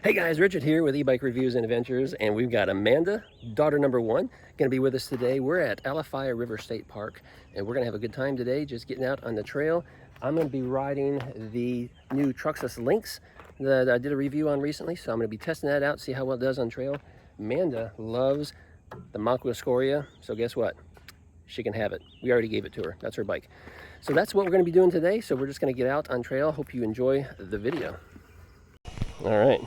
Hey guys, Richard here with eBike Reviews and Adventures, and we've got Amanda, daughter number one, going to be with us today. We're at Alafia River State Park, and we're going to have a good time today just getting out on the trail. I'm going to be riding the new Troxus LYNX that I did a review on recently, so I'm going to be testing that out, see how well it does on trail. Amanda loves the Mokwheel Scoria, so guess what? She can have it. We already gave it to her. That's her bike. So that's what we're going to be doing today, so we're just going to get out on trail. Hope you enjoy the video. All right.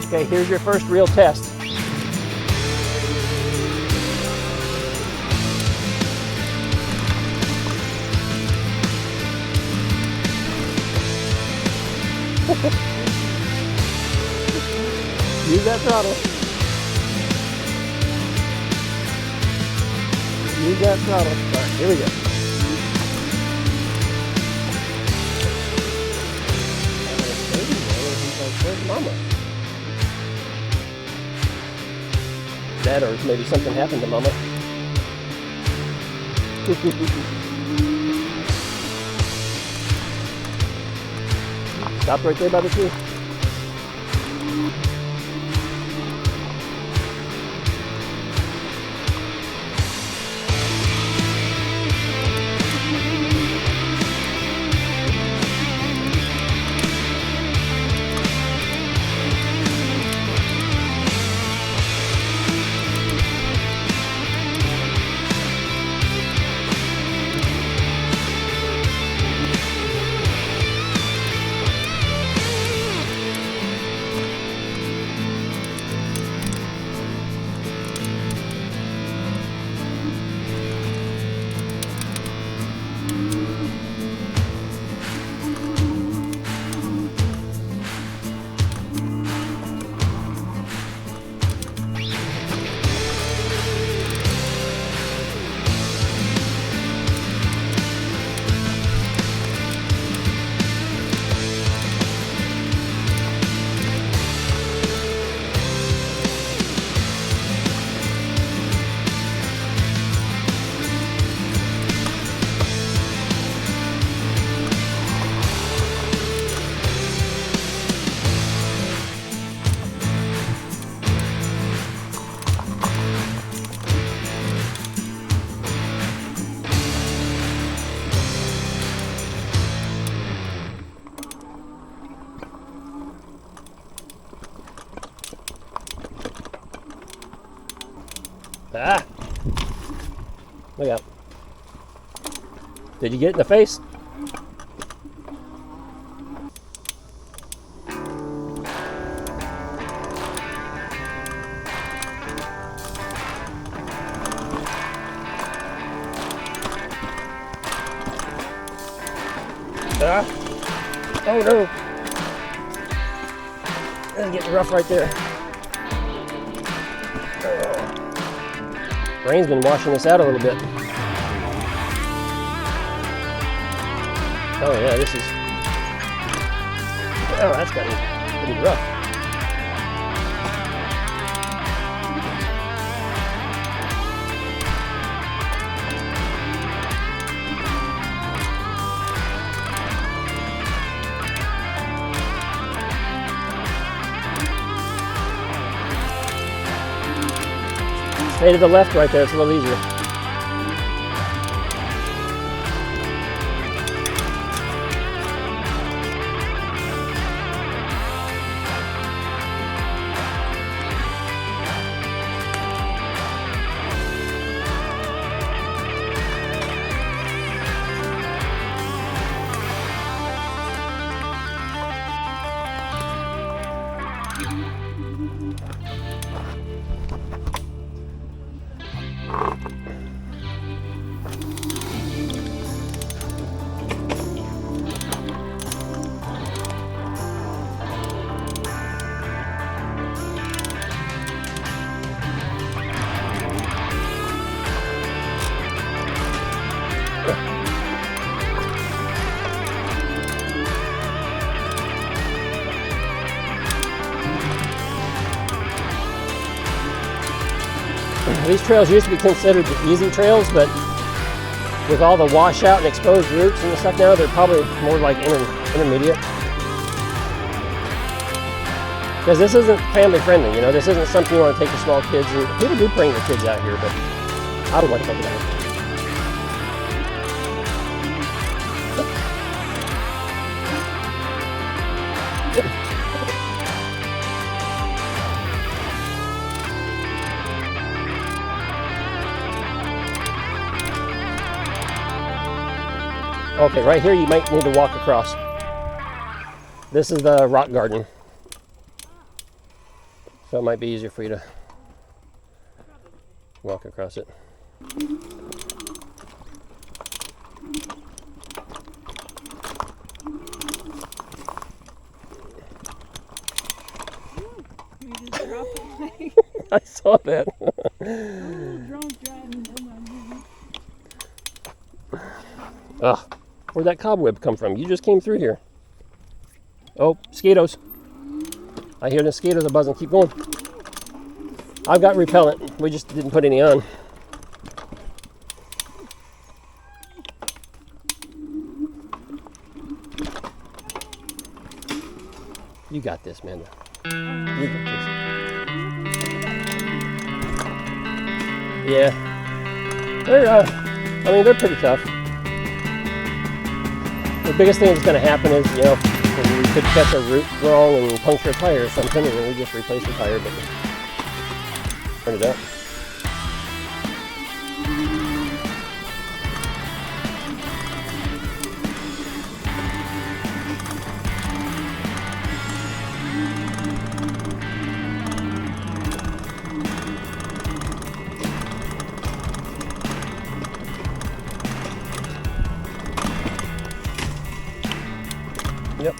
Okay, here's your first real test. Use that throttle. Use that throttle. All right, here we go. Where's Mama? That, or maybe something happened to Mama. Stop right there by the tree. Ah! Look out. Did you get it in the face? Ah! Oh no! That's getting rough right there. Rain's been washing this out a little bit. Oh yeah, this is... Oh, that's gotten pretty rough. Stay to the left right there, it's a little easier. these trails used to be considered the easy trails, but with all the washout and exposed roots and stuff now, they're probably more like intermediate. Because this isn't family friendly, you know, this isn't something you want to take your small kids, and people do bring their kids out here, but I would want to take it out. Okay, right here you might need to walk across. This is the rock garden. So it might be easier for you to walk across it. I saw that. Ugh, where'd that cobweb come from? You just came through here. Oh, mosquitoes. I hear the mosquitoes are buzzing. Keep going. I've got repellent. We just didn't put any on. You got this, Amanda. You got this. Yeah. They're pretty tough. The biggest thing that's going to happen is, you know, we could catch a root wrong and puncture a tire or something, and then we just replace the tire, but turn it up. Yep.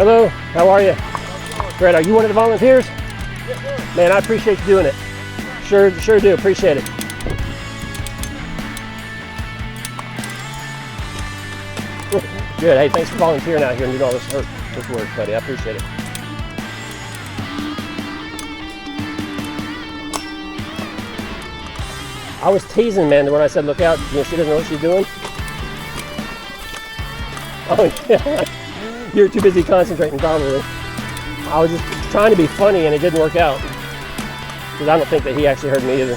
Hello, how are you? Great, are you one of the volunteers? Yes, sir. Man, I appreciate you doing it. Sure do, appreciate it. Good, hey, thanks for volunteering out here and doing all this work, buddy, I appreciate it. I was teasing Amanda when I said look out, you know, she doesn't know what she's doing. Oh yeah. You're too busy concentrating, probably. I was just trying to be funny and it didn't work out. Because I don't think that he actually heard me either.